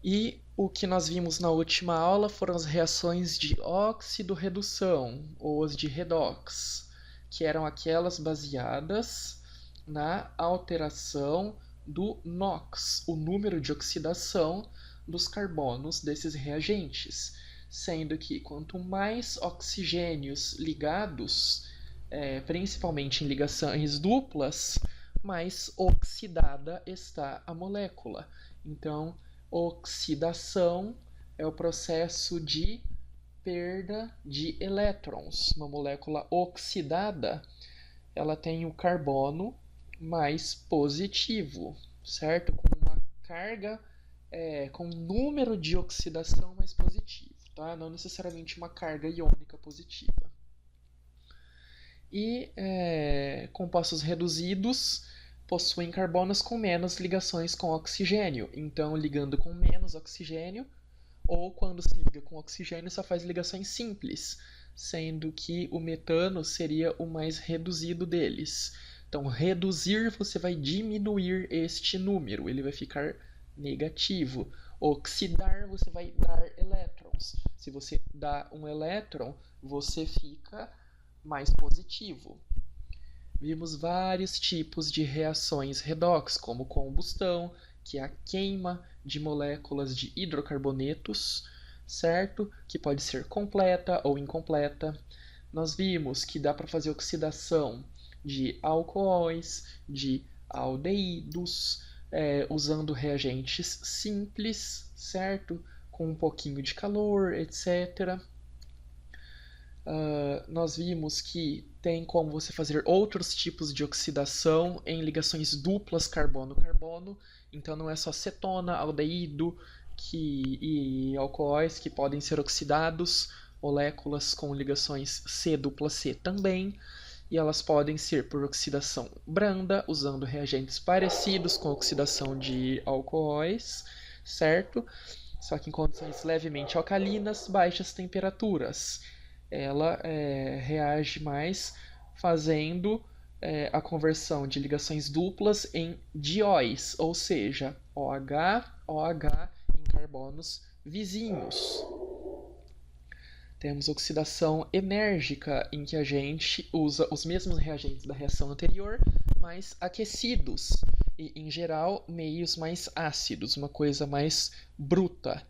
E o que nós vimos na última aula foram as reações de óxido-redução, ou as de redox, que eram aquelas baseadas na alteração do NOx, o número de oxidação dos carbonos desses reagentes, sendo que quanto mais oxigênios ligados, principalmente em ligações duplas, mais oxidada está a molécula. Então, oxidação é o processo de perda de elétrons. Uma molécula oxidada, ela tem o carbono mais positivo, certo? Com uma carga, com um número de oxidação mais positivo, tá? Não necessariamente uma carga iônica positiva. E compostos reduzidos possuem carbonos com menos ligações com oxigênio. Então, ligando com menos oxigênio, ou quando se liga com oxigênio, só faz ligações simples, sendo que o metano seria o mais reduzido deles. Então, reduzir, você vai diminuir este número, ele vai ficar negativo. Oxidar, você vai dar elétrons. Se você dá um elétron, você fica mais positivo. Vimos vários tipos de reações redox, como combustão, que é a queima de moléculas de hidrocarbonetos, certo? Que pode ser completa ou incompleta. Nós vimos que dá para fazer oxidação de alcoóis, de aldeídos, usando reagentes simples, certo? Com um pouquinho de calor, etc. Nós vimos que tem como você fazer outros tipos de oxidação em ligações duplas carbono-carbono. Então não é só cetona, aldeído e alcoóis que podem ser oxidados, moléculas com ligações C-C também. E elas podem ser por oxidação branda, usando reagentes parecidos com a oxidação de alcoóis, certo? Só que em condições levemente alcalinas, baixas temperaturas. Ela reage mais fazendo a conversão de ligações duplas em dióis, ou seja, OH, OH em carbonos vizinhos. Temos oxidação enérgica, em que a gente usa os mesmos reagentes da reação anterior, mas aquecidos, e em geral meios mais ácidos, uma coisa mais bruta.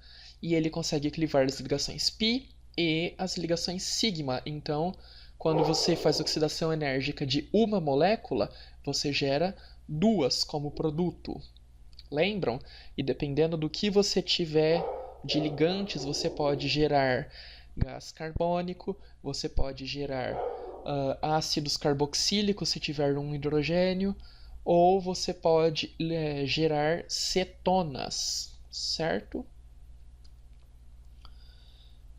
E ele consegue equilibrar as ligações π e as ligações sigma. Então, quando você faz oxidação enérgica de uma molécula, você gera duas como produto. Lembram? E dependendo do que você tiver de ligantes, você pode gerar gás carbônico, você pode gerar ácidos carboxílicos se tiver um hidrogênio, ou você pode gerar cetonas, certo?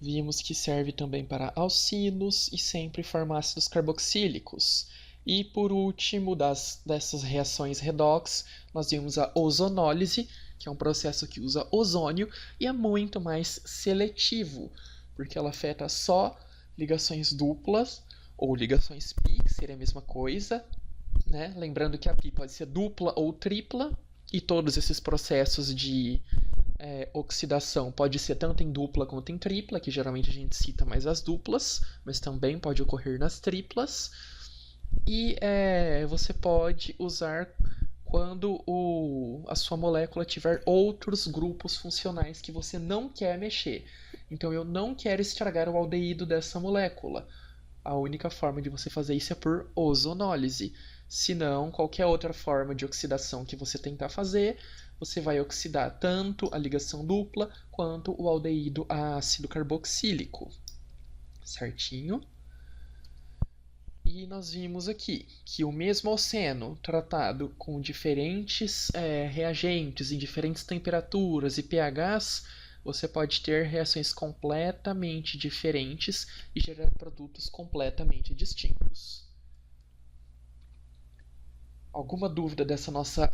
Vimos que serve também para alcinos e sempre forma ácidos carboxílicos. E por último, dessas reações redox, nós vimos a ozonólise, que é um processo que usa ozônio e é muito mais seletivo, porque ela afeta só ligações duplas ou ligações π, que seria a mesma coisa, né? Lembrando que a π pode ser dupla ou tripla, e todos esses processos de oxidação pode ser tanto em dupla quanto em tripla, que geralmente a gente cita mais as duplas, mas também pode ocorrer nas triplas. E você pode usar quando a sua molécula tiver outros grupos funcionais que você não quer mexer. Então eu não quero estragar o aldeído dessa molécula. A única forma de você fazer isso é por ozonólise. Se não, qualquer outra forma de oxidação que você tentar fazer, você vai oxidar tanto a ligação dupla quanto o aldeído a ácido carboxílico. Certinho? E nós vimos aqui que o mesmo alceno tratado com diferentes reagentes em diferentes temperaturas e pHs, você pode ter reações completamente diferentes e gerar produtos completamente distintos. Alguma dúvida dessa nossa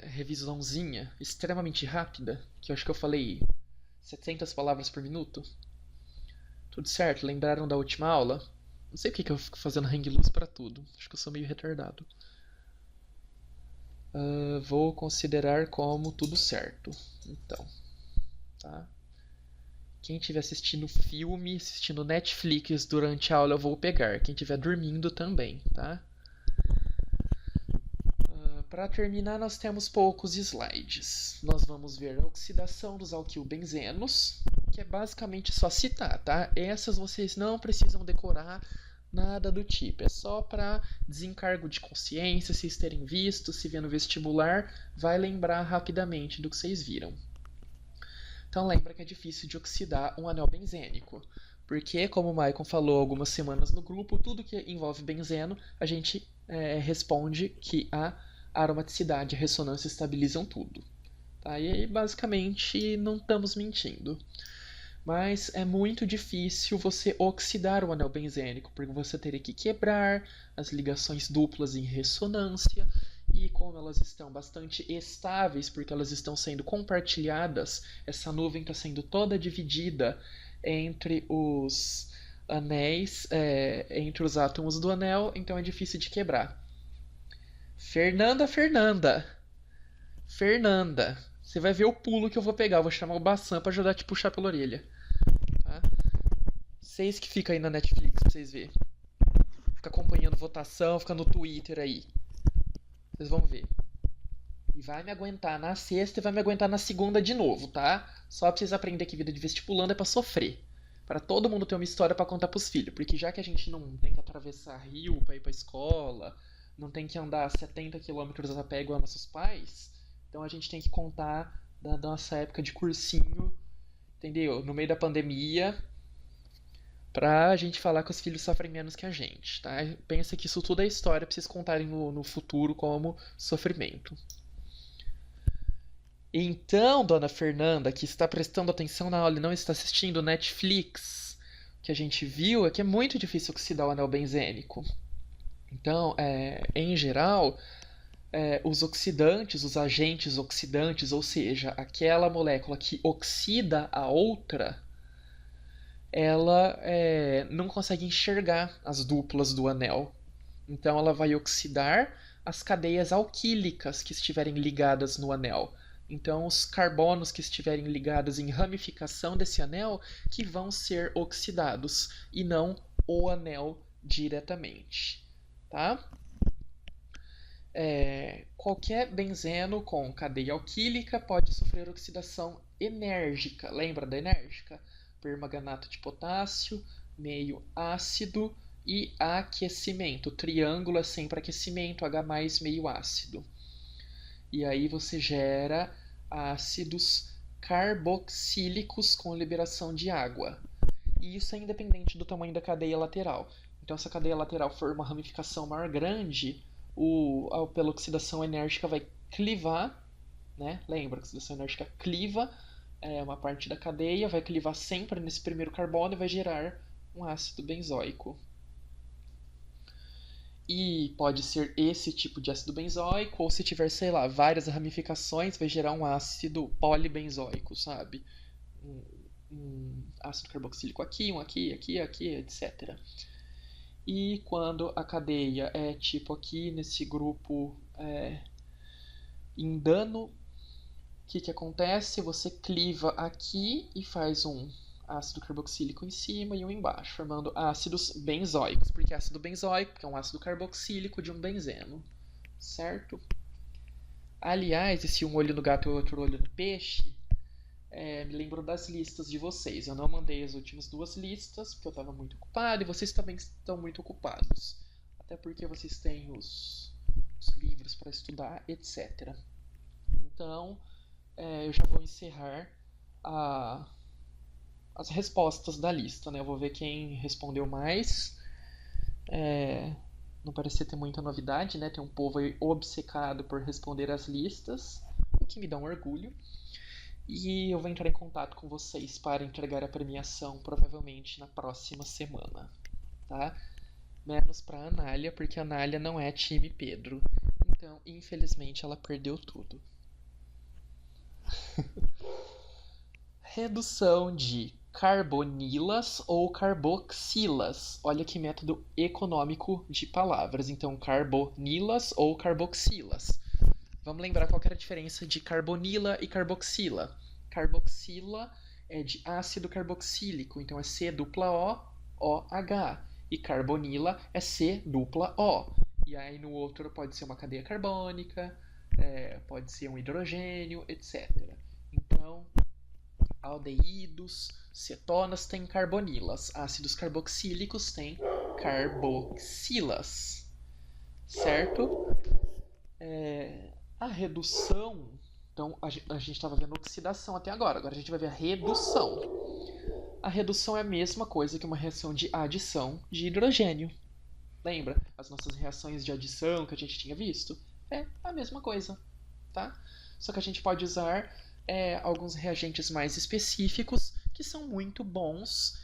revisãozinha extremamente rápida, que eu acho que eu falei 700 palavras por minuto? Tudo certo? Lembraram da última aula? Não sei porque eu fico fazendo hang loose pra tudo. Acho que eu sou meio retardado. Vou considerar como tudo certo. Então, tá? Quem estiver assistindo filme, assistindo Netflix durante a aula, eu vou pegar. Quem estiver dormindo também, tá? Para terminar, nós temos poucos slides. Nós vamos ver a oxidação dos alquilbenzenos, que é basicamente só citar, tá? Essas vocês não precisam decorar nada do tipo. É só para desencargo de consciência, vocês terem visto, se vier no vestibular, vai lembrar rapidamente do que vocês viram. Então lembra que é difícil de oxidar um anel benzênico. Porque, como o Maicon falou algumas semanas no grupo, tudo que envolve benzeno, a gente responde que a aromaticidade e a ressonância estabilizam tudo. Tá? E aí, basicamente, não estamos mentindo. Mas é muito difícil você oxidar o anel benzênico, porque você teria que quebrar as ligações duplas em ressonância, e como elas estão bastante estáveis, porque elas estão sendo compartilhadas, essa nuvem está sendo toda dividida entre os anéis, entre os átomos do anel, então é difícil de quebrar. Fernanda, você vai ver o pulo que eu vou pegar. Eu vou chamar o Bassan pra ajudar a te puxar pela orelha. Tá? Vocês que ficam aí na Netflix pra vocês verem. Fica acompanhando votação, fica no Twitter aí. Vocês vão ver. E vai me aguentar na sexta e vai me aguentar na segunda de novo, tá? Só pra vocês aprenderem que vida de vestibulando é pra sofrer. Para todo mundo ter uma história para contar pros filhos. Porque já que a gente não tem que atravessar rio pra ir pra escola, não tem que andar 70 quilômetros a pé igual nossos pais, então a gente tem que contar da nossa época de cursinho, entendeu? No meio da pandemia, pra gente falar que os filhos sofrem menos que a gente, tá? Pensa que isso tudo é história pra vocês contarem no futuro como sofrimento. Então, dona Fernanda, que está prestando atenção na aula e não está assistindo Netflix, o que a gente viu é que é muito difícil oxidar o anel benzênico. Então, em geral, os oxidantes, os agentes oxidantes, ou seja, aquela molécula que oxida a outra, ela não consegue enxergar as duplas do anel. Então, ela vai oxidar as cadeias alquílicas que estiverem ligadas no anel. Então, os carbonos que estiverem ligados em ramificação desse anel que vão ser oxidados e não o anel diretamente, tá? Qualquer benzeno com cadeia alquílica pode sofrer oxidação enérgica. Lembra da enérgica? Permanganato de potássio, meio ácido e aquecimento. O triângulo é sempre aquecimento, H mais meio ácido. E aí você gera ácidos carboxílicos com liberação de água. E isso é independente do tamanho da cadeia lateral. Então, se a cadeia lateral for uma ramificação maior grande, pela oxidação enérgica vai clivar, né? Lembra, a oxidação enérgica cliva uma parte da cadeia, vai clivar sempre nesse primeiro carbono e vai gerar um ácido benzoico. E pode ser esse tipo de ácido benzoico, ou se tiver, sei lá, várias ramificações, vai gerar um ácido polibenzoico, sabe? Um ácido carboxílico aqui, um aqui, etc. E quando a cadeia é tipo aqui, nesse grupo indano, o que acontece? Você cliva aqui e faz um ácido carboxílico em cima e um embaixo, formando ácidos benzoicos. Por que ácido benzoico? Porque é um ácido carboxílico de um benzeno, certo? Aliás, esse um olho no gato e outro olho no peixe, me lembro das listas de vocês. Eu não mandei as últimas duas listas, porque eu estava muito ocupado, e vocês também estão muito ocupados. Até porque vocês têm os livros para estudar, etc. Então, eu já vou encerrar as respostas da lista, né? Eu vou ver quem respondeu mais. Não parecia ter muita novidade, né? Tem um povo aí obcecado por responder as listas, o que me dá um orgulho. E eu vou entrar em contato com vocês para entregar a premiação, provavelmente na próxima semana, tá? Menos para a Anália, porque a Anália não é time Pedro. Então, infelizmente, ela perdeu tudo. Redução de carbonilas ou carboxilas. Olha que método econômico de palavras. Então, carbonilas ou carboxilas. Vamos lembrar qual que era a diferença de carbonila e carboxila. Carboxila é de ácido carboxílico, então é C dupla O, OH. E carbonila é C dupla O. E aí no outro pode ser uma cadeia carbônica, pode ser um hidrogênio, etc. Então, aldeídos, cetonas têm carbonilas, ácidos carboxílicos têm carboxilas, certo? A redução, então a gente estava vendo oxidação até agora a gente vai ver a redução. A redução é a mesma coisa que uma reação de adição de hidrogênio. Lembra as nossas reações de adição que a gente tinha visto? É a mesma coisa, tá? Só que a gente pode usar alguns reagentes mais específicos que são muito bons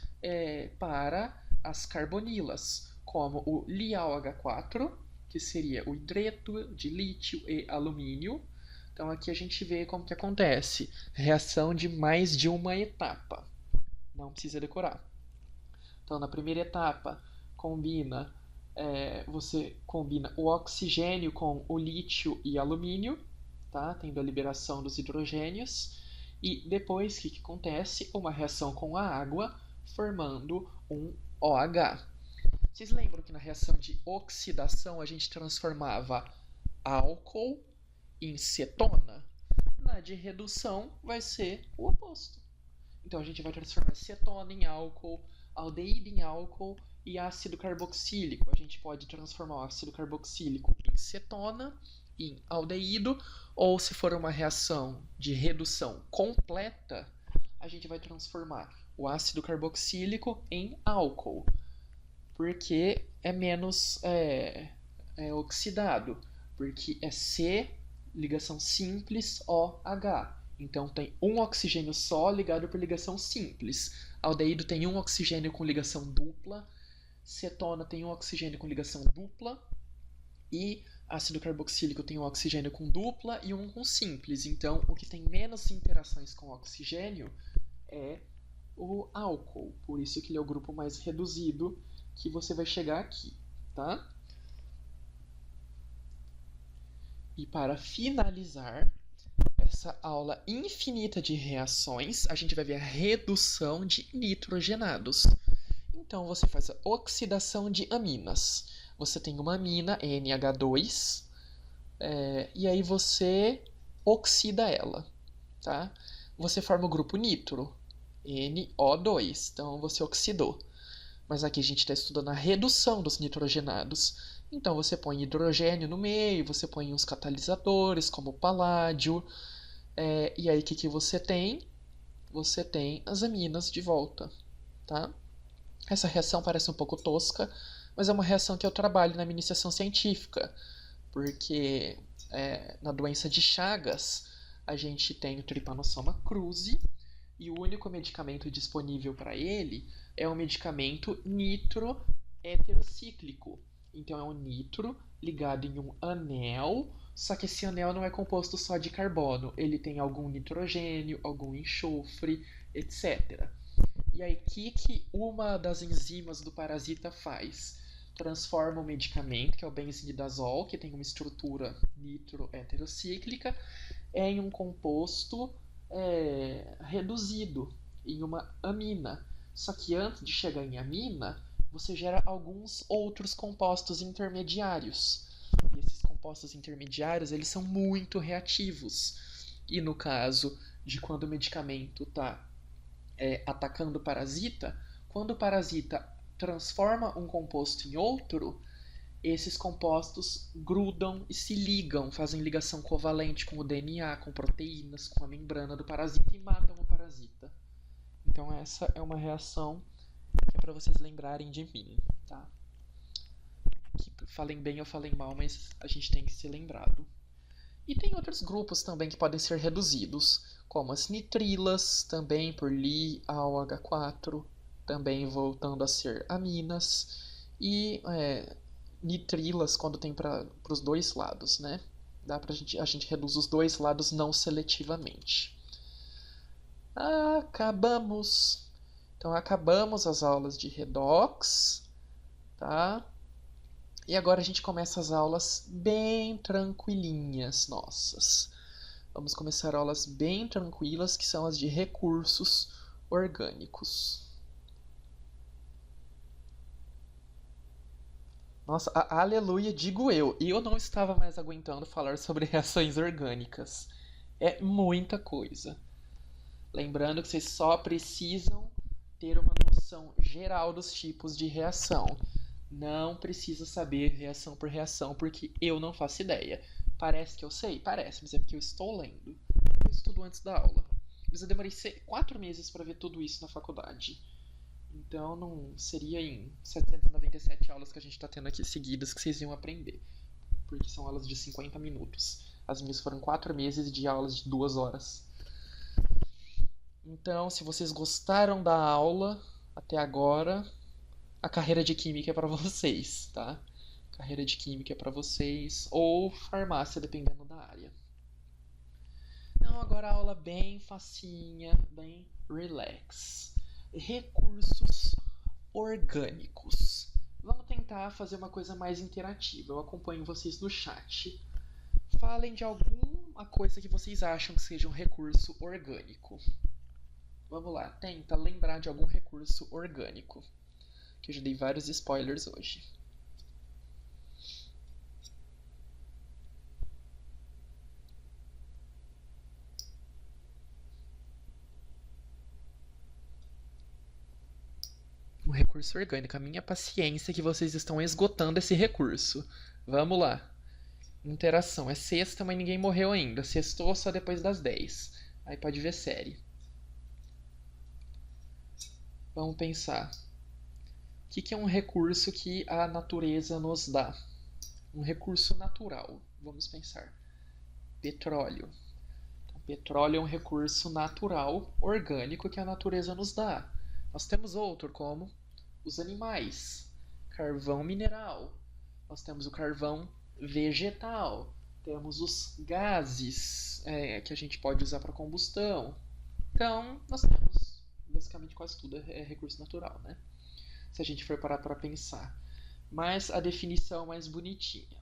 para as carbonilas, como o LiAlH4, que seria o hidreto de lítio e alumínio. Então aqui a gente vê como que acontece. Reação de mais de uma etapa. Não precisa decorar. Então na primeira etapa você combina o oxigênio com o lítio e alumínio, tá? Tendo a liberação dos hidrogênios. E depois o que acontece? Uma reação com a água formando um OH. Vocês lembram que na reação de oxidação a gente transformava álcool em cetona? Na de redução vai ser o oposto. Então a gente vai transformar cetona em álcool, aldeído em álcool e ácido carboxílico. A gente pode transformar o ácido carboxílico em cetona, em aldeído, ou se for uma reação de redução completa, a gente vai transformar o ácido carboxílico em álcool, porque é menos oxidado, porque é C, ligação simples, OH. Então tem um oxigênio só ligado por ligação simples. Aldeído tem um oxigênio com ligação dupla, cetona tem um oxigênio com ligação dupla, e ácido carboxílico tem um oxigênio com dupla e um com simples. Então o que tem menos interações com o oxigênio é o álcool. Por isso que ele é o grupo mais reduzido que você vai chegar aqui, tá? E para finalizar essa aula infinita de reações, a gente vai ver a redução de nitrogenados. Então você faz a oxidação de aminas. Você tem uma amina, NH2, e aí você oxida ela, tá? Você forma o grupo nitro, NO2, então você oxidou. Mas aqui a gente está estudando a redução dos nitrogenados. Então você põe hidrogênio no meio, você põe uns catalisadores como paládio, e aí o que você tem? Você tem as aminas de volta, tá? Essa reação parece um pouco tosca, mas é uma reação que eu trabalho na minha iniciação científica, porque na doença de Chagas a gente tem o Trypanosoma cruzi e o único medicamento disponível para ele é um medicamento nitro heterocíclico. Então é um nitro ligado em um anel, só que esse anel não é composto só de carbono, ele tem algum nitrogênio, algum enxofre, etc. E aí, o que uma das enzimas do parasita faz? Transforma o medicamento, que é o benzimidazol, que tem uma estrutura nitro-heterocíclica, em um composto reduzido, em uma amina. Só que antes de chegar em amina, você gera alguns outros compostos intermediários. E esses compostos intermediários, eles são muito reativos. E no caso de quando o medicamento está atacando o parasita, quando o parasita transforma um composto em outro, esses compostos grudam e se ligam, fazem ligação covalente com o DNA, com proteínas, com a membrana do parasita e matam o parasita. Então essa é uma reação que é para vocês lembrarem de mim, tá? Que falem bem ou falem mal, mas a gente tem que ser lembrado. E tem outros grupos também que podem ser reduzidos, como as nitrilas, também por LiAlH4, também voltando a ser aminas, e nitrilas quando tem para os dois lados, né? A gente reduz os dois lados não seletivamente. Acabamos! Então acabamos as aulas de redox, tá? E agora a gente começa as aulas bem tranquilinhas nossas. Vamos começar aulas bem tranquilas, que são as de recursos orgânicos. Nossa, aleluia, digo eu. E eu não estava mais aguentando falar sobre reações orgânicas. É muita coisa. Lembrando que vocês só precisam ter uma noção geral dos tipos de reação. Não precisa saber reação por reação, porque eu não faço ideia. Parece que eu sei? Parece, mas é porque eu estou lendo. Eu estudo antes da aula. Mas eu demorei 4 meses para ver tudo isso na faculdade. Então não seria em 797 aulas que a gente está tendo aqui seguidas que vocês iam aprender. Porque são aulas de 50 minutos. As minhas foram 4 meses de aulas de 2 horas. Então, se vocês gostaram da aula até agora, a carreira de química é para vocês, tá? Carreira de química é para vocês, ou farmácia, dependendo da área. Então, agora a aula bem facinha, bem relax. Recursos orgânicos. Vamos tentar fazer uma coisa mais interativa. Eu acompanho vocês no chat. Falem de alguma coisa que vocês acham que seja um recurso orgânico. Vamos lá, tenta lembrar de algum recurso orgânico. Que eu já dei vários spoilers hoje. Um recurso orgânico. A minha paciência é que vocês estão esgotando esse recurso. Vamos lá. Interação. É sexta, mas ninguém morreu ainda. Sextou só depois das 10. Aí pode ver série. Vamos pensar. O que é um recurso que a natureza nos dá? Um recurso natural. Vamos pensar. Petróleo. Então, petróleo é um recurso natural, orgânico, que a natureza nos dá. Nós temos outro, como os animais. Carvão mineral. Nós temos o carvão vegetal. Temos os gases que a gente pode usar para combustão. Então, nós temos basicamente quase tudo é recurso natural, né? Se a gente for parar para pensar. Mas a definição mais bonitinha.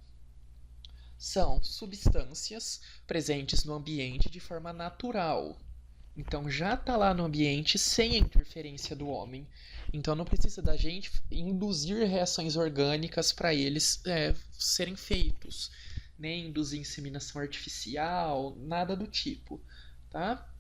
São substâncias presentes no ambiente de forma natural. Então já está lá no ambiente sem a interferência do homem. Então não precisa da gente induzir reações orgânicas para eles serem feitos. Nem induzir inseminação artificial, nada do tipo. Tá?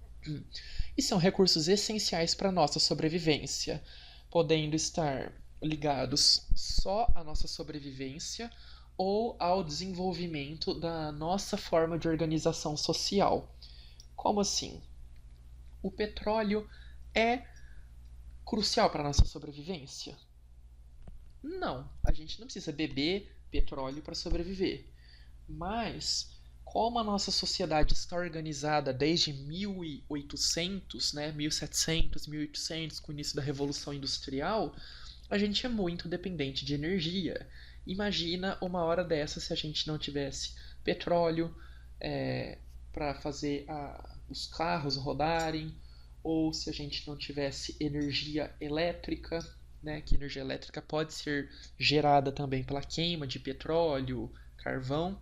E são recursos essenciais para a nossa sobrevivência, podendo estar ligados só à nossa sobrevivência ou ao desenvolvimento da nossa forma de organização social. Como assim? O petróleo é crucial para a nossa sobrevivência? Não, a gente não precisa beber petróleo para sobreviver. Mas, como a nossa sociedade está organizada desde 1800, né, 1700, 1800, com o início da Revolução Industrial, a gente é muito dependente de energia. Imagina uma hora dessa se a gente não tivesse petróleo para fazer os carros rodarem, ou se a gente não tivesse energia elétrica, né, que energia elétrica pode ser gerada também pela queima de petróleo, carvão.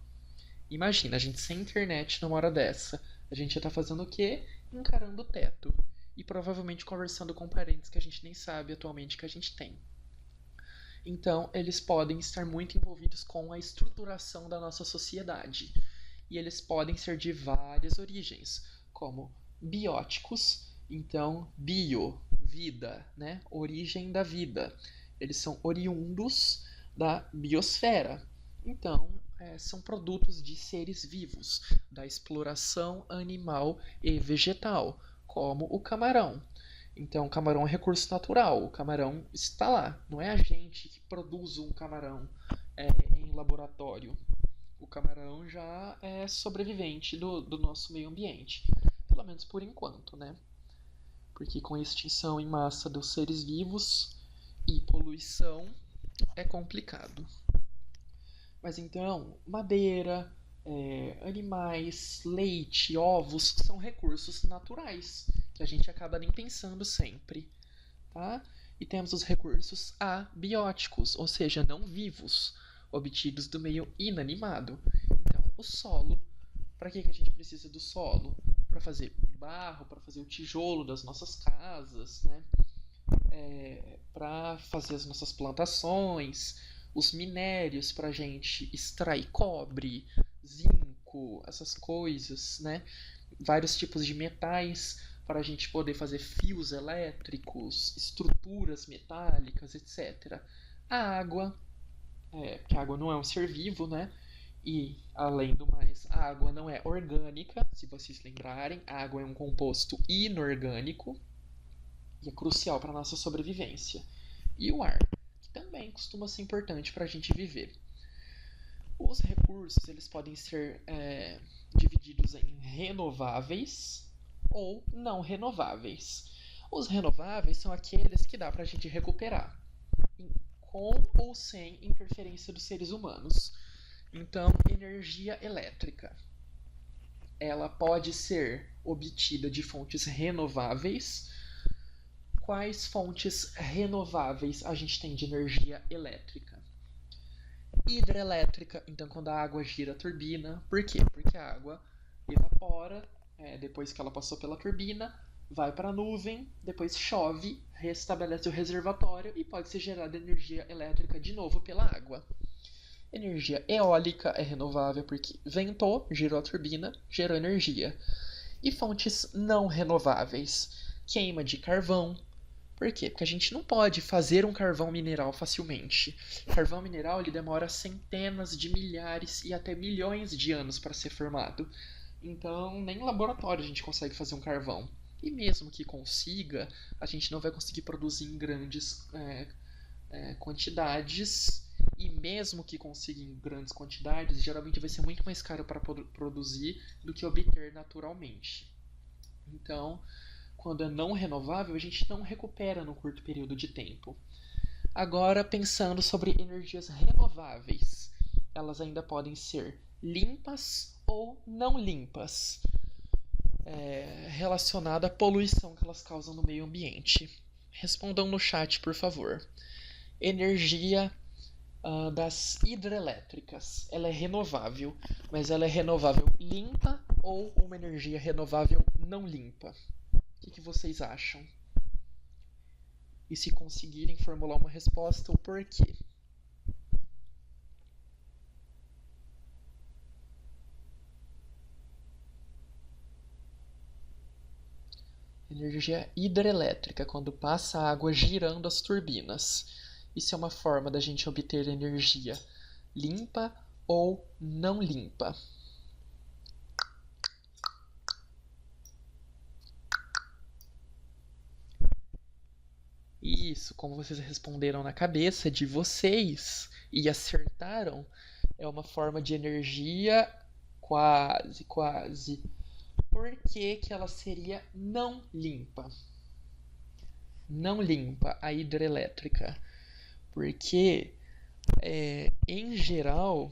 Imagina, a gente sem internet numa hora dessa. A gente ia estar fazendo o quê? Encarando o teto. E provavelmente conversando com parentes que a gente nem sabe atualmente que a gente tem. Então, eles podem estar muito envolvidos com a estruturação da nossa sociedade. E eles podem ser de várias origens, como bióticos, então bio, vida, né? Origem da vida. Eles são oriundos da biosfera. Então, são produtos de seres vivos, da exploração animal e vegetal, como o camarão. Então, o camarão é um recurso natural, o camarão está lá, não é a gente que produz um camarão em laboratório. O camarão já é sobrevivente do nosso meio ambiente, pelo menos por enquanto, né? Porque com a extinção em massa dos seres vivos e poluição é complicado. Mas então, madeira, animais, leite, ovos são recursos naturais que a gente acaba nem pensando sempre, tá? E temos os recursos abióticos, ou seja, não vivos. obtidos do meio inanimado. Então, o solo, para que a gente precisa do solo? Para fazer barro, para fazer o tijolo das nossas casas, né? Para fazer as nossas plantações, os minérios para a gente extrair cobre, zinco, essas coisas, né? Vários tipos de metais para a gente poder fazer fios elétricos, estruturas metálicas, etc. A água, porque a água não é um ser vivo, né? E, além do mais, a água não é orgânica, se vocês lembrarem, a água é um composto inorgânico e é crucial para a nossa sobrevivência. E o ar, que também costuma ser importante para a gente viver. Os recursos eles podem ser divididos em renováveis ou não renováveis. Os renováveis são aqueles que dá para a gente recuperar, com ou sem interferência dos seres humanos. Então, energia elétrica, ela pode ser obtida de fontes renováveis. Quais fontes renováveis a gente tem de energia elétrica? Hidrelétrica, então quando a água gira a turbina. Por quê? Porque a água evapora, depois que ela passou pela turbina, vai para a nuvem, depois chove, restabelece o reservatório e pode ser gerada energia elétrica de novo pela água. Energia eólica é renovável porque ventou, girou a turbina, gerou energia. E fontes não renováveis, queima de carvão. Por quê? Porque a gente não pode fazer um carvão mineral facilmente. Carvão mineral ele demora centenas de milhares e até milhões de anos para ser formado. Então, nem em laboratório a gente consegue fazer um carvão. E mesmo que consiga, a gente não vai conseguir produzir em grandes quantidades. E mesmo que consiga em grandes quantidades, geralmente vai ser muito mais caro para produzir do que obter naturalmente. Então, quando é não renovável, a gente não recupera no curto período de tempo. Agora, pensando sobre energias renováveis, elas ainda podem ser limpas ou não limpas, relacionada à poluição que elas causam no meio ambiente. Respondam no chat, por favor. Energia das hidrelétricas. Ela é renovável, mas ela é renovável limpa ou uma energia renovável não limpa? O que vocês acham? E se conseguirem formular uma resposta, o porquê? Energia hidrelétrica, quando passa a água girando as turbinas. Isso é uma forma da gente obter energia limpa ou não limpa. Isso, como vocês responderam na cabeça de vocês e acertaram, é uma forma de energia quase. Por que que ela seria não limpa? Não limpa a hidrelétrica. Porque, em geral,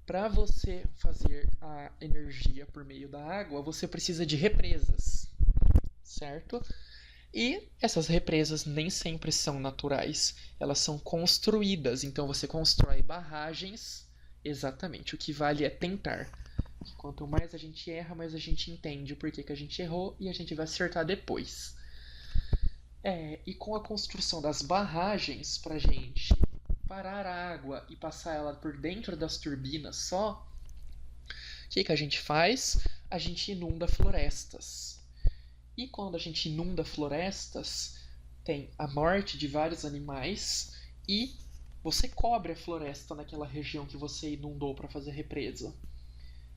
para você fazer a energia por meio da água, você precisa de represas, certo? E essas represas nem sempre são naturais, elas são construídas. Então você constrói barragens, exatamente. O que vale é tentar. Quanto mais a gente erra, mais a gente entende o porquê que a gente errou e a gente vai acertar depois. E com a construção das barragens para a gente parar a água e passar ela por dentro das turbinas só, o que a gente faz? A gente inunda florestas. E quando a gente inunda florestas, tem a morte de vários animais e você cobre a floresta naquela região que você inundou para fazer represa.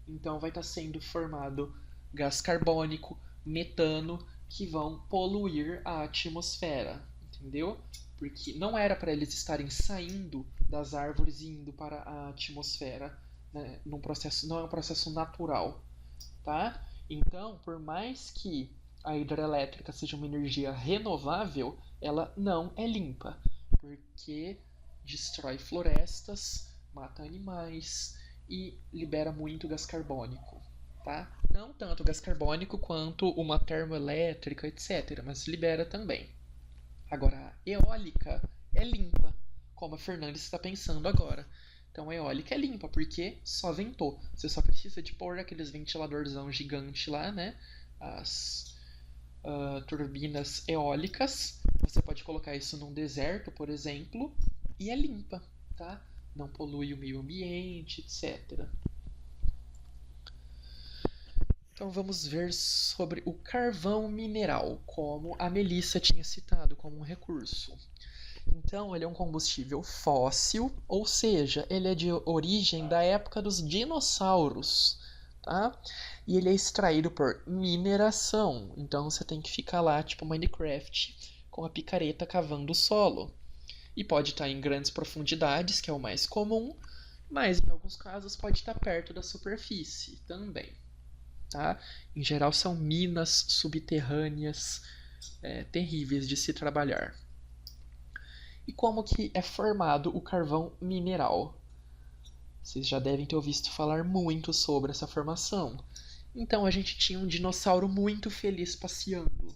Então vai estar sendo formado gás carbônico, metano, que vão poluir a atmosfera, entendeu? Porque não era para eles estarem saindo das árvores e indo para a atmosfera, né? Não é um processo natural, tá? Então, por mais que a hidrelétrica seja uma energia renovável, ela não é limpa, porque destrói florestas, mata animais e libera muito gás carbônico, tá? Não tanto gás carbônico quanto uma termoelétrica, etc., mas libera também. Agora, a eólica é limpa, como a Fernanda está pensando agora. Então a eólica é limpa, porque só ventou. Você só precisa de pôr aqueles ventiladorzão gigante lá, né? As turbinas eólicas. Você pode colocar isso num deserto, por exemplo, e é limpa, tá? Não polui o meio ambiente, etc. Então vamos ver sobre o carvão mineral, como a Melissa tinha citado como um recurso. Então, ele é um combustível fóssil, ou seja, ele é de origem da época dos dinossauros, tá? E ele é extraído por mineração. Então, você tem que ficar lá, tipo Minecraft, com a picareta cavando o solo. E pode estar em grandes profundidades, que é o mais comum, mas em alguns casos pode estar perto da superfície também, tá? Em geral, são minas subterrâneas terríveis de se trabalhar. E como que é formado o carvão mineral? Vocês já devem ter ouvido falar muito sobre essa formação. Então a gente tinha um dinossauro muito feliz passeando,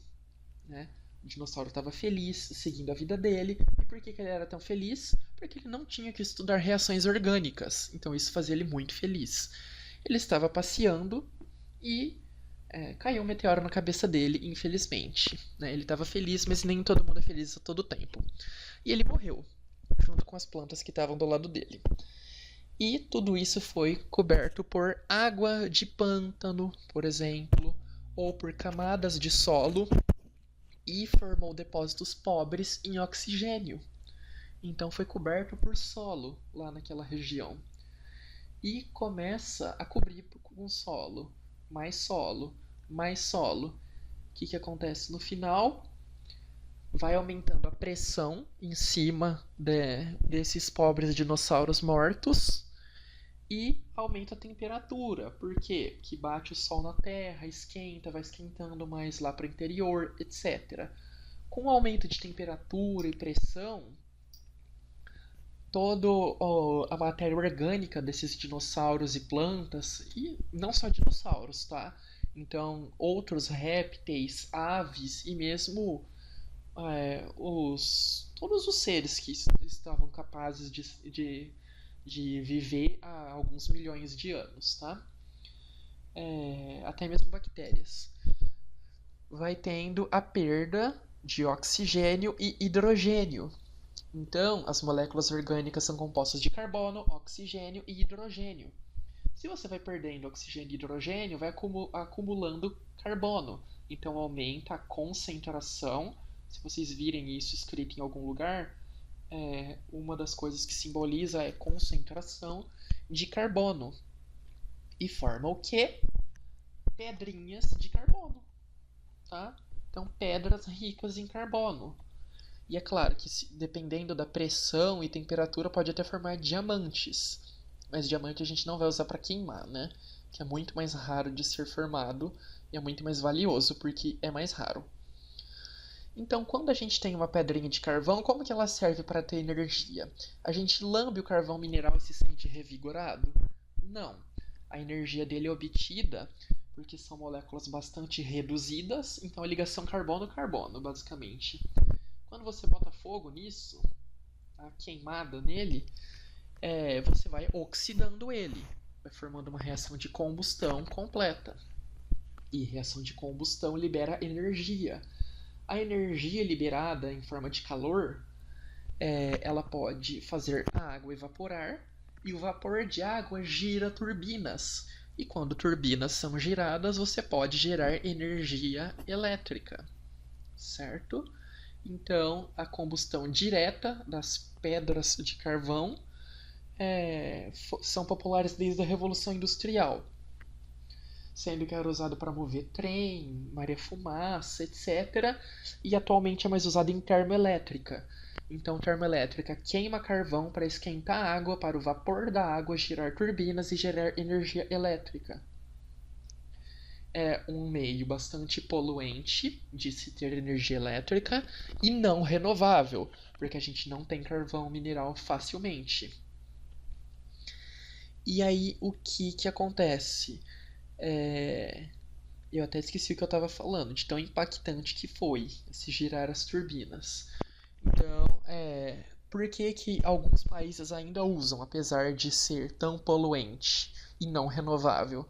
né? O dinossauro estava feliz, seguindo a vida dele. E por que ele era tão feliz? Porque ele não tinha que estudar reações orgânicas. Então isso fazia ele muito feliz. Ele estava passeando e caiu um meteoro na cabeça dele, infelizmente. Né? Ele estava feliz, mas nem todo mundo é feliz a todo tempo. E ele morreu, junto com as plantas que estavam do lado dele. E tudo isso foi coberto por água de pântano, por exemplo, ou por camadas de solo, e formou depósitos pobres em oxigênio. Então foi coberto por solo lá naquela região. E começa a cobrir com solo, mais solo, mais solo. O que acontece no final? Vai aumentando a pressão em cima desses pobres dinossauros mortos e aumenta a temperatura. Por quê? Porque bate o sol na Terra, esquenta, vai esquentando mais lá para o interior, etc. Com o aumento de temperatura e pressão, toda a matéria orgânica desses dinossauros e plantas, e não só dinossauros, tá? Então, outros répteis, aves e mesmo todos os seres que estavam capazes de viver há alguns milhões de anos, tá? Até mesmo bactérias. Vai tendo a perda de oxigênio e hidrogênio. Então, as moléculas orgânicas são compostas de carbono, oxigênio e hidrogênio. Se você vai perdendo oxigênio e hidrogênio, vai acumulando carbono. Então, aumenta a concentração. Se vocês virem isso escrito em algum lugar, uma das coisas que simboliza é concentração de carbono. E forma o quê? Pedrinhas de carbono. Tá? Então, pedras ricas em carbono. E é claro que, dependendo da pressão e temperatura, pode até formar diamantes. Mas diamante a gente não vai usar para queimar, né? Que é muito mais raro de ser formado e é muito mais valioso porque é mais raro. Então, quando a gente tem uma pedrinha de carvão, como que ela serve para ter energia? A gente lambe o carvão mineral e se sente revigorado? Não. A energia dele é obtida porque são moléculas bastante reduzidas, então é ligação carbono-carbono, basicamente. Quando você bota fogo nisso, a queimada nele, você vai oxidando ele, vai formando uma reação de combustão completa. E reação de combustão libera energia. A energia liberada em forma de calor, ela pode fazer a água evaporar, e o vapor de água gira turbinas. E quando turbinas são giradas, você pode gerar energia elétrica, certo? Então, a combustão direta das pedras de carvão são populares desde a Revolução Industrial, sendo que era usado para mover trem, maré-fumaça, etc. E atualmente é mais usado em termoelétrica. Então, termoelétrica queima carvão para esquentar a água para o vapor da água girar turbinas e gerar energia elétrica. É um meio bastante poluente de se ter energia elétrica e não renovável, porque a gente não tem carvão mineral facilmente. E aí, o que acontece? Eu até esqueci o que eu estava falando, de tão impactante que foi se girar as turbinas. Então, Por que que alguns países ainda usam, apesar de ser tão poluente e não renovável?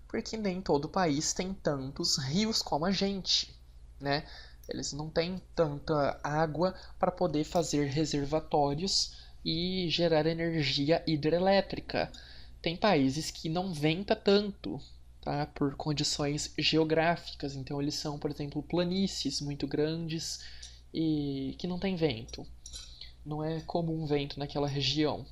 Porque nem todo país tem tantos rios como a gente, né? Eles não têm tanta água para poder fazer reservatórios e gerar energia hidrelétrica. Tem países que não venta tanto, tá? Por condições geográficas. Então eles são, por exemplo, planícies muito grandes e que não tem vento. Não é comum vento naquela região.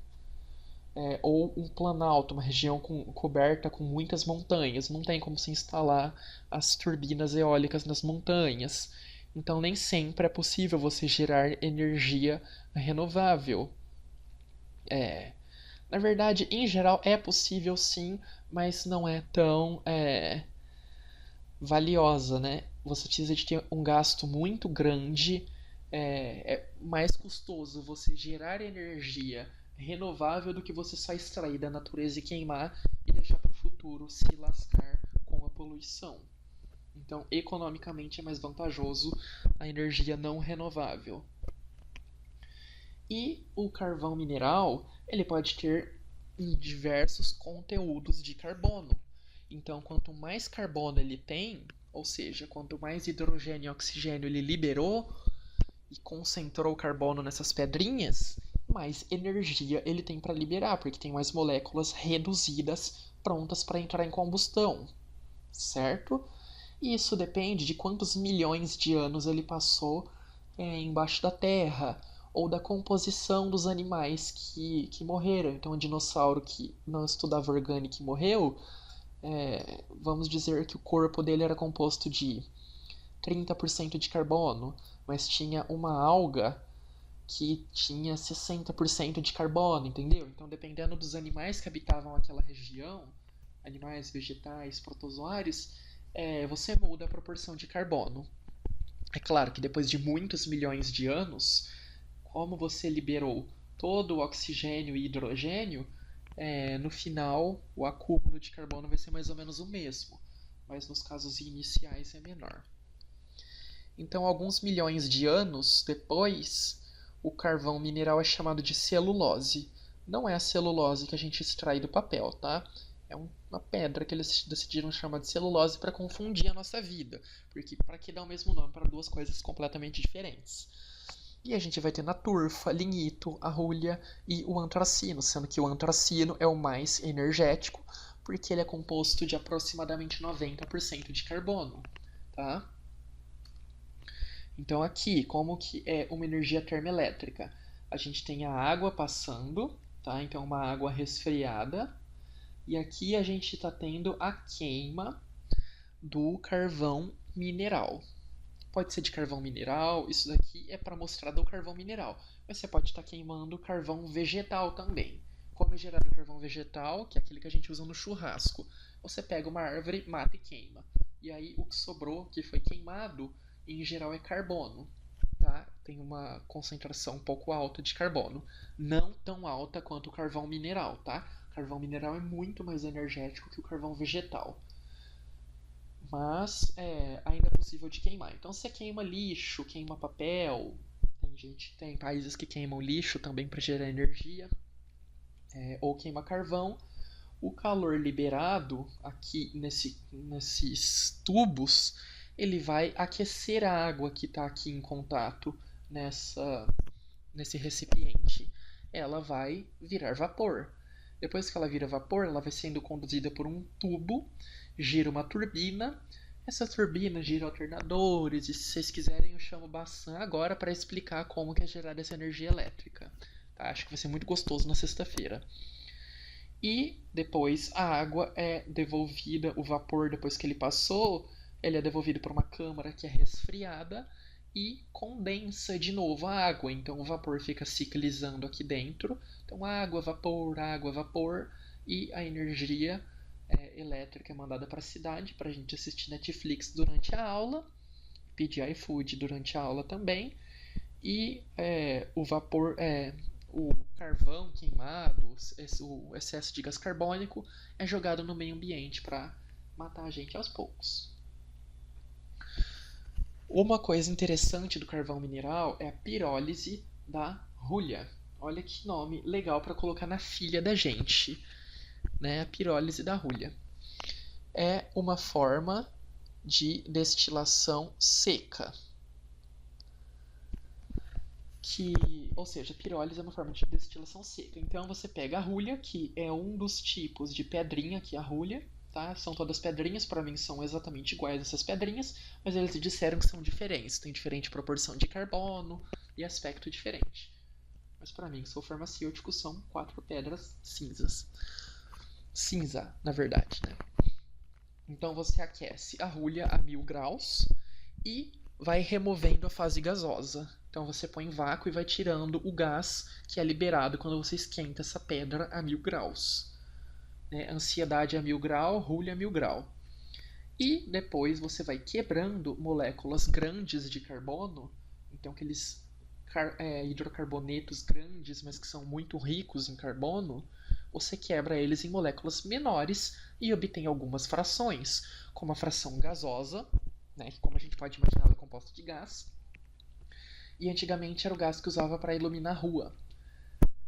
Ou um planalto, uma região coberta com muitas montanhas. Não tem como se instalar as turbinas eólicas nas montanhas. Então nem sempre é possível você gerar energia renovável. É, Na verdade, em geral é possível sim, mas não é tão valiosa, né? Você precisa de ter um gasto muito grande, é mais custoso você gerar energia renovável do que você só extrair da natureza e queimar e deixar para o futuro se lascar com a poluição. Então, economicamente é mais vantajoso a energia não renovável. E o carvão mineral, ele pode ter diversos conteúdos de carbono. Então, quanto mais carbono ele tem, ou seja, quanto mais hidrogênio e oxigênio ele liberou e concentrou o carbono nessas pedrinhas, mais energia ele tem para liberar, porque tem mais moléculas reduzidas prontas para entrar em combustão, certo? E isso depende de quantos milhões de anos ele passou embaixo da terra, ou da composição dos animais que morreram. Então, um dinossauro que não estudava orgânica e morreu, vamos dizer que o corpo dele era composto de 30% de carbono, mas tinha uma alga que tinha 60% de carbono, entendeu? Então, dependendo dos animais que habitavam aquela região, animais, vegetais, protozoários, você muda a proporção de carbono. É claro que depois de muitos milhões de anos, como você liberou todo o oxigênio e hidrogênio, no final o acúmulo de carbono vai ser mais ou menos o mesmo, mas nos casos iniciais é menor. Então, alguns milhões de anos depois, o carvão mineral é chamado de celulose. Não é a celulose que a gente extrai do papel, tá? É uma pedra que eles decidiram chamar de celulose para confundir a nossa vida, porque para que dar o mesmo nome para duas coisas completamente diferentes? E a gente vai ter na turfa, lignito, a rolha e o antracino, sendo que o antracino é o mais energético, porque ele é composto de aproximadamente 90% de carbono, tá? Então aqui, como que é uma energia termoelétrica? A gente tem a água passando, tá? Então uma água resfriada, e aqui a gente está tendo a queima do carvão mineral. Pode ser de carvão mineral, isso daqui é para mostrar do carvão mineral, mas você pode estar queimando carvão vegetal também. Como é gerado carvão vegetal, que é aquele que a gente usa no churrasco? Você pega uma árvore, mata e queima. E aí o que sobrou, que foi queimado, em geral é carbono. Tá? Tem uma concentração um pouco alta de carbono. Não tão alta quanto o carvão mineral, tá? O carvão mineral é muito mais energético que o carvão vegetal, mas ainda é possível de queimar. Então você queima lixo, queima papel, tem países que queimam lixo também para gerar energia, ou queima carvão. O calor liberado aqui nesses tubos, ele vai aquecer a água que está aqui em contato nesse recipiente. Ela vai virar vapor. Depois que ela vira vapor, ela vai sendo conduzida por um tubo, gira uma turbina. Essa turbina gira alternadores, e se vocês quiserem eu chamo Bassan agora para explicar como que é gerada essa energia elétrica. Tá? Acho que vai ser muito gostoso na sexta-feira. E depois a água é devolvida, o vapor depois que ele passou, ele é devolvido para uma câmara que é resfriada e condensa de novo a água. Então o vapor fica ciclizando aqui dentro. Então água, vapor e a energia elétrica é mandada para a cidade para a gente assistir Netflix durante a aula, pedir iFood durante a aula também. E o vapor, o carvão queimado, o excesso de gás carbônico é jogado no meio ambiente para matar a gente aos poucos. Uma coisa interessante do carvão mineral é a pirólise da Hulha, olha que nome legal para colocar na filha da gente, né? A pirólise da hulha. É uma forma de destilação seca. Ou seja, pirólise é uma forma de destilação seca. Então você pega a hulha, que é um dos tipos de pedrinha que é a hulha, tá? São todas pedrinhas, para mim são exatamente iguais essas pedrinhas, mas eles disseram que são diferentes, tem diferente proporção de carbono e aspecto diferente. Mas para mim, que sou farmacêutico, são 4 pedras cinzas. Cinza, na verdade, né? Então você aquece a hulha a 1000 graus e vai removendo a fase gasosa. Então você põe em vácuo e vai tirando o gás que é liberado quando você esquenta essa pedra a 1000 graus. Né? Ansiedade a 1000 graus, hulha a 1000 graus. E depois você vai quebrando moléculas grandes de carbono, então aqueles hidrocarbonetos grandes, mas que são muito ricos em carbono, você quebra eles em moléculas menores e obtém algumas frações, como a fração gasosa, né, que como a gente pode imaginar ela é composta de gás, e antigamente era o gás que usava para iluminar a rua.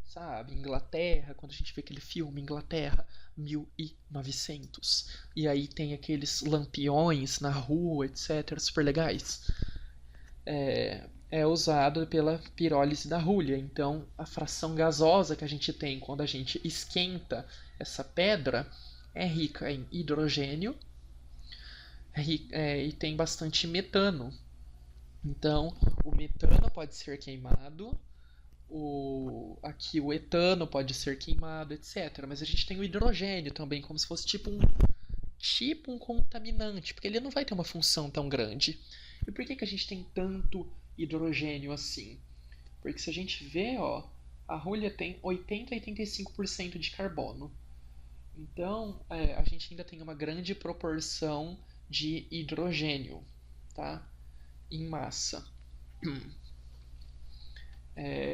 Sabe, Inglaterra, quando a gente vê aquele filme Inglaterra 1900, e aí tem aqueles lampiões na rua, etc, super legais. É usado pela pirólise da hulha. Então, a fração gasosa que a gente tem quando a gente esquenta essa pedra é rica em hidrogênio e tem bastante metano. Então, o metano pode ser queimado, aqui o etano pode ser queimado, etc. Mas a gente tem o hidrogênio também, como se fosse tipo um contaminante, porque ele não vai ter uma função tão grande. E por que a gente tem tanto hidrogênio assim? Porque se a gente vê, ó, a rolha tem 80 a 85% de carbono. Então, a gente ainda tem uma grande proporção de hidrogênio, tá? Em massa.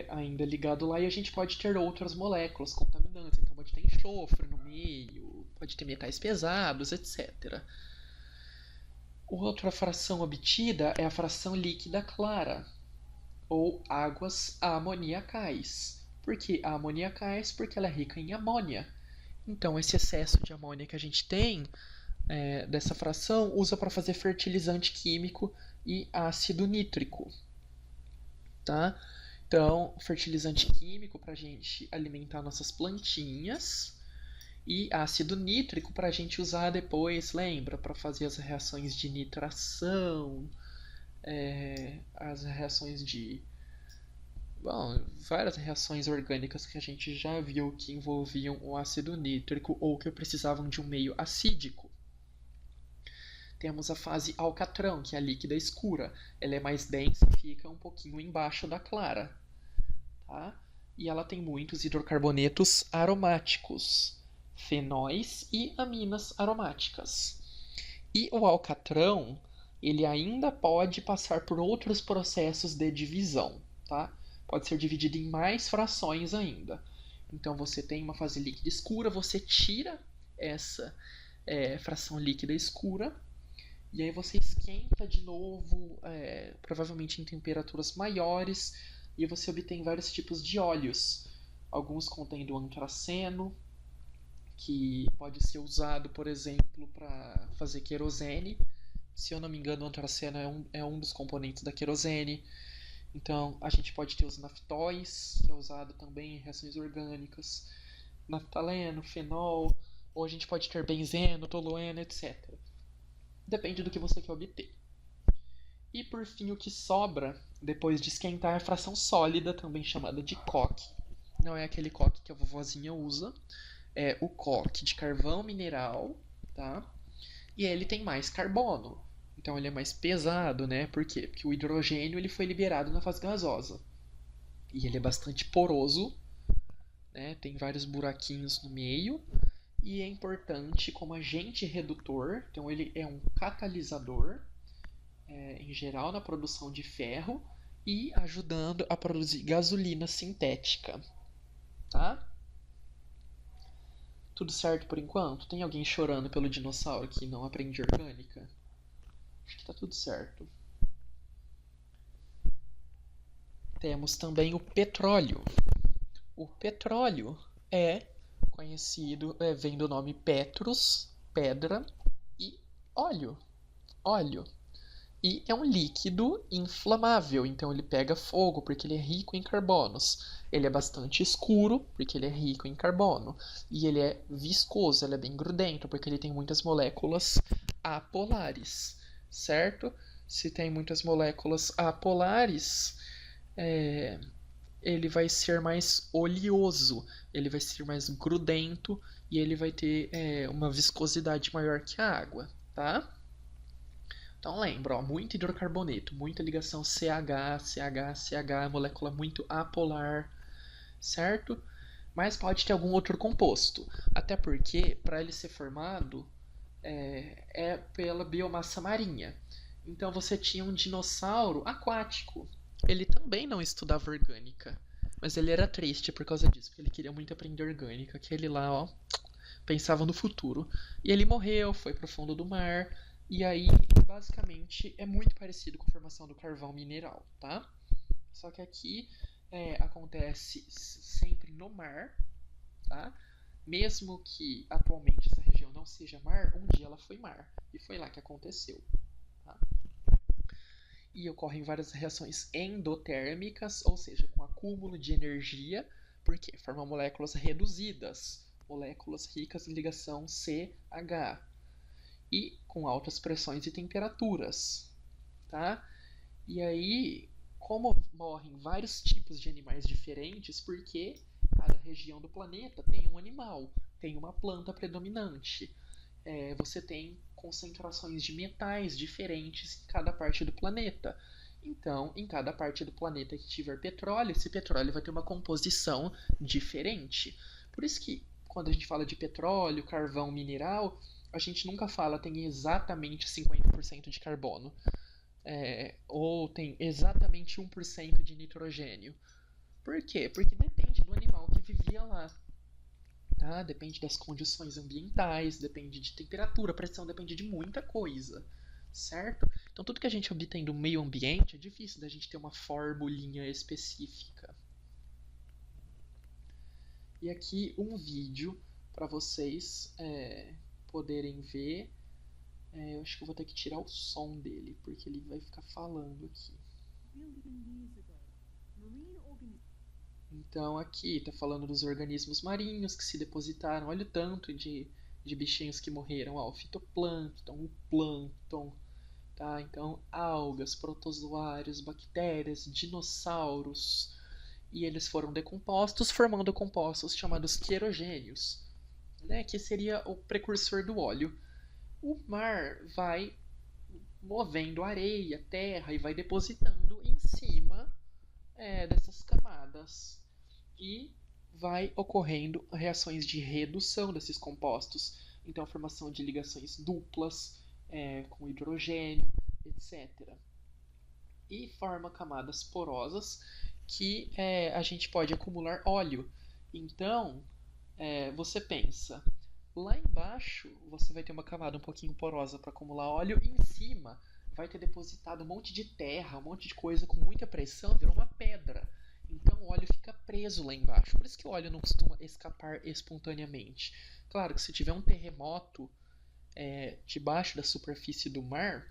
Ainda ligado lá, e a gente pode ter outras moléculas contaminantes. Então pode ter enxofre no meio, pode ter metais pesados, etc. Outra fração obtida é a fração líquida clara, ou águas amoniacais. Por que amoniacais? Porque ela é rica em amônia. Então esse excesso de amônia que a gente tem dessa fração usa para fazer fertilizante químico e ácido nítrico. Tá? Então, fertilizante químico para a gente alimentar nossas plantinhas e ácido nítrico para a gente usar depois, lembra? Para fazer as reações de nitração, as reações de. Bom, várias reações orgânicas que a gente já viu que envolviam o ácido nítrico ou que precisavam de um meio acídico. Temos a fase alcatrão, que é a líquida escura. Ela é mais densa e fica um pouquinho embaixo da clara. Tá? E ela tem muitos hidrocarbonetos aromáticos, fenóis e aminas aromáticas. E o alcatrão, ele ainda pode passar por outros processos de divisão. Tá? Pode ser dividido em mais frações ainda. Então você tem uma fase líquida escura, você tira essa fração líquida escura, e aí você esquenta de novo, provavelmente em temperaturas maiores, e você obtém vários tipos de óleos. Alguns contendo antraceno, que pode ser usado, por exemplo, para fazer querosene. Se eu não me engano, o antraceno é um dos componentes da querosene. Então, a gente pode ter os naftóis, que é usado também em reações orgânicas, naftaleno, fenol, ou a gente pode ter benzeno, tolueno, etc. Depende do que você quer obter. E por fim, o que sobra depois de esquentar é a fração sólida, também chamada de coque. Não é aquele coque que a vovozinha usa, é o coque de carvão mineral, tá? E ele tem mais carbono, então ele é mais pesado, né? Por quê? Porque o hidrogênio ele foi liberado na fase gasosa e ele é bastante poroso, né? Tem vários buraquinhos no meio e é importante como agente redutor, então ele é um catalisador, em geral na produção de ferro e ajudando a produzir gasolina sintética, tá? Tudo certo por enquanto? Tem alguém chorando pelo dinossauro que não aprende orgânica? Acho que tá tudo certo. Temos também o petróleo. O petróleo é conhecido, vem do nome petros, pedra, e óleo, óleo. E é um líquido inflamável, então ele pega fogo porque ele é rico em carbonos. Ele é bastante escuro porque ele é rico em carbono. E ele é viscoso, ele é bem grudento porque ele tem muitas moléculas apolares, certo? Se tem muitas moléculas apolares, é, ele vai ser mais oleoso, ele vai ser mais grudento e ele vai ter uma viscosidade maior que a água, tá? Então lembra, ó, muito hidrocarboneto, muita ligação CH, CH, CH, molécula muito apolar, certo? Mas pode ter algum outro composto, até porque para ele ser formado é pela biomassa marinha. Então você tinha um dinossauro aquático. Ele também não estudava orgânica, mas ele era triste por causa disso, porque ele queria muito aprender orgânica. Aquele lá, ó, pensava no futuro. E ele morreu, foi pro fundo do mar. E aí, basicamente, é muito parecido com a formação do carvão mineral, tá? Só que aqui acontece sempre no mar, tá? Mesmo que atualmente essa região não seja mar, um dia ela foi mar. E foi lá que aconteceu. Tá? E ocorrem várias reações endotérmicas, ou seja, com acúmulo de energia, porque formam moléculas reduzidas, moléculas ricas em ligação CH, e com altas pressões e temperaturas, tá? E aí, como morrem vários tipos de animais diferentes, porque cada região do planeta tem um animal, tem uma planta predominante. Você tem concentrações de metais diferentes em cada parte do planeta. Então, em cada parte do planeta que tiver petróleo, esse petróleo vai ter uma composição diferente. Por isso que, quando a gente fala de petróleo, carvão, mineral, a gente nunca fala tem exatamente 50% de carbono. Ou tem exatamente 1% de nitrogênio. Por quê? Porque depende do animal que vivia lá. Tá? Depende das condições ambientais, depende de temperatura, pressão, depende de muita coisa, certo? Então tudo que a gente obtém do meio ambiente é difícil da gente ter uma formulinha específica. E aqui um vídeo para vocês poderem ver. Eu acho que eu vou ter que tirar o som dele, porque ele vai ficar falando aqui. Então aqui está falando dos organismos marinhos que se depositaram. Olha o tanto de bichinhos que morreram. Ó, o fitoplâncton, o plâncton, tá? Então algas, protozoários, bactérias, dinossauros. E eles foram decompostos, formando compostos chamados querogênios, né? Que seria o precursor do óleo. O mar vai movendo areia, terra e vai depositando em cima dessas camadas e vai ocorrendo reações de redução desses compostos. Então, a formação de ligações duplas com hidrogênio, etc. E forma camadas porosas que a gente pode acumular óleo. Então, você pensa, lá embaixo você vai ter uma camada um pouquinho porosa para acumular óleo, e em cima vai ter depositado um monte de terra, um monte de coisa com muita pressão, virou uma pedra. Então o óleo fica preso lá embaixo. Por isso que o óleo não costuma escapar espontaneamente. Claro que se tiver um terremoto debaixo da superfície do mar,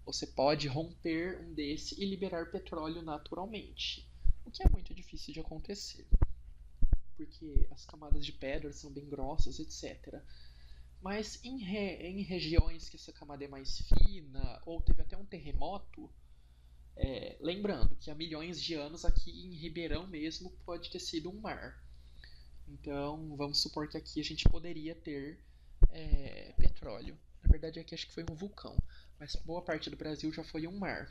você pode romper um desse e liberar petróleo naturalmente. O que é muito difícil de acontecer, porque as camadas de pedra são bem grossas, etc. Mas em regiões que essa camada é mais fina, ou teve até um terremoto, lembrando que há milhões de anos aqui em Ribeirão mesmo pode ter sido um mar. Então vamos supor que aqui a gente poderia ter petróleo. Na verdade aqui acho que foi um vulcão, mas boa parte do Brasil já foi um mar.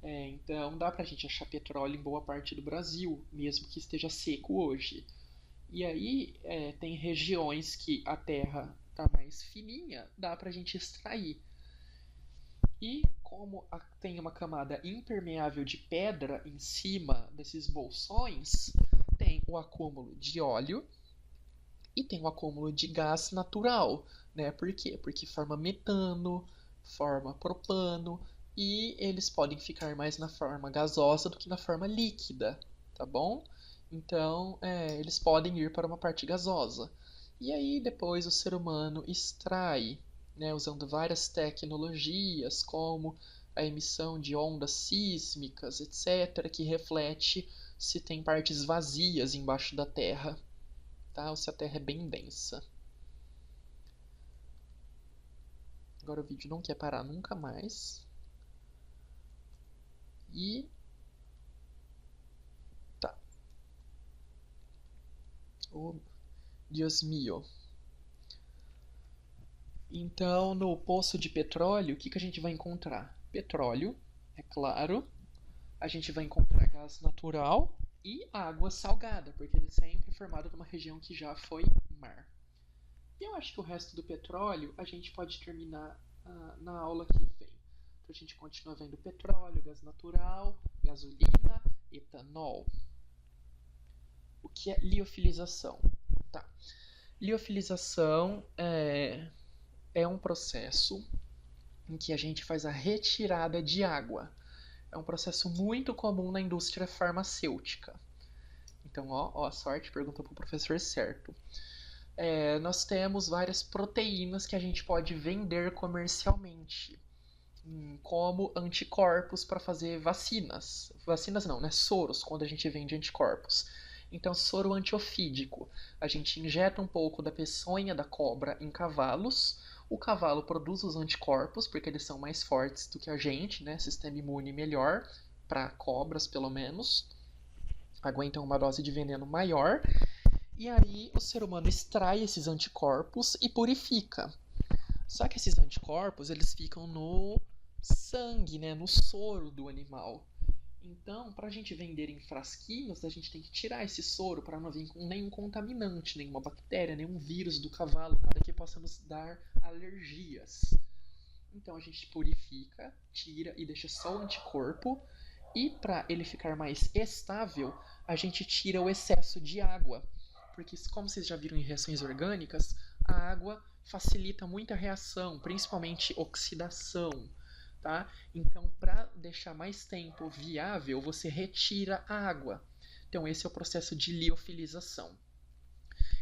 Então dá pra gente achar petróleo em boa parte do Brasil, mesmo que esteja seco hoje. E aí tem regiões que a terra está mais fininha, dá pra gente extrair. E como tem uma camada impermeável de pedra em cima desses bolsões, tem o acúmulo de óleo e tem o acúmulo de gás natural, né? Por quê? Porque forma metano, forma propano, e eles podem ficar mais na forma gasosa do que na forma líquida, tá bom? Então, eles podem ir para uma parte gasosa. E aí depois o ser humano extrai, né, usando várias tecnologias, como a emissão de ondas sísmicas, etc., que reflete se tem partes vazias embaixo da Terra, tá? Ou se a Terra é bem densa. Agora o vídeo não quer parar nunca mais. E tá. Oh, Deus mio. Então, no poço de petróleo, o que a gente vai encontrar? Petróleo, é claro. A gente vai encontrar gás natural e água salgada, porque ele é sempre formado numa região que já foi mar. E eu acho que o resto do petróleo a gente pode terminar na aula que vem. Então a gente continua vendo petróleo, gás natural, gasolina, etanol. O que é liofilização? Tá. Liofilização é um processo em que a gente faz a retirada de água. É um processo muito comum na indústria farmacêutica. Então, ó a sorte, pergunta para o professor certo. Nós temos várias proteínas que a gente pode vender comercialmente, como anticorpos para fazer vacinas. Vacinas não, né? Soros, quando a gente vende anticorpos. Então, soro antiofídico. A gente injeta um pouco da peçonha da cobra em cavalos. O cavalo produz os anticorpos, porque eles são mais fortes do que a gente, né? Sistema imune melhor, para cobras pelo menos. Aguentam uma dose de veneno maior. E aí o ser humano extrai esses anticorpos e purifica. Só que esses anticorpos, eles ficam no sangue, né? No soro do animal. Então, para a gente vender em frasquinhos, a gente tem que tirar esse soro para não vir com nenhum contaminante, nenhuma bactéria, nenhum vírus do cavalo, nada que possa nos dar alergias. Então a gente purifica, tira e deixa só o anticorpo. E para ele ficar mais estável, a gente tira o excesso de água. Porque, como vocês já viram em reações orgânicas, a água facilita muita reação, principalmente oxidação. Tá? Então, para deixar mais tempo viável, você retira a água. Então, esse é o processo de liofilização.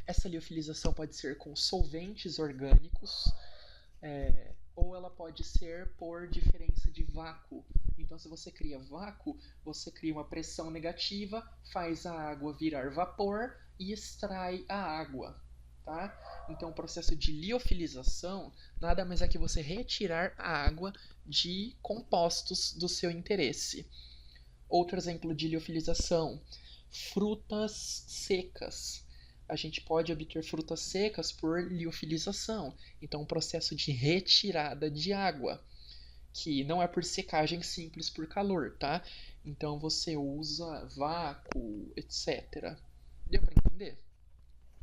Essa liofilização pode ser com solventes orgânicos, ou ela pode ser por diferença de vácuo. Então, se você cria vácuo, você cria uma pressão negativa, faz a água virar vapor e extrai a água. Tá? Então, o processo de liofilização nada mais é que você retirar a água de compostos do seu interesse. Outro exemplo de liofilização: frutas secas. A gente pode obter frutas secas por liofilização. Então, um processo de retirada de água, que não é por secagem simples por calor, tá? Então, você usa vácuo, etc. Deu para entender?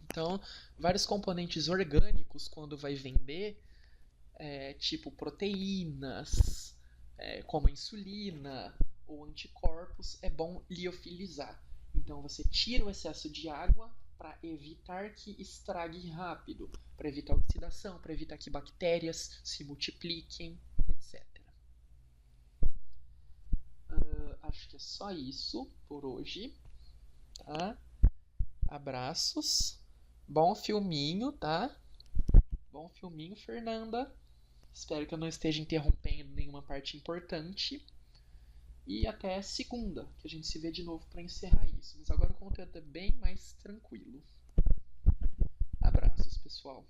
Então, vários componentes orgânicos, quando vai vender, tipo proteínas, como a insulina ou anticorpos, é bom liofilizar. Então, você tira o excesso de água para evitar que estrague rápido, para evitar oxidação, para evitar que bactérias se multipliquem, etc. Acho que é só isso por hoje, tá? Abraços. Bom filminho, tá? Bom filminho, Fernanda. Espero que eu não esteja interrompendo nenhuma parte importante. E até segunda, que a gente se vê de novo para encerrar isso. Mas agora o conteúdo é bem mais tranquilo. Abraços, pessoal.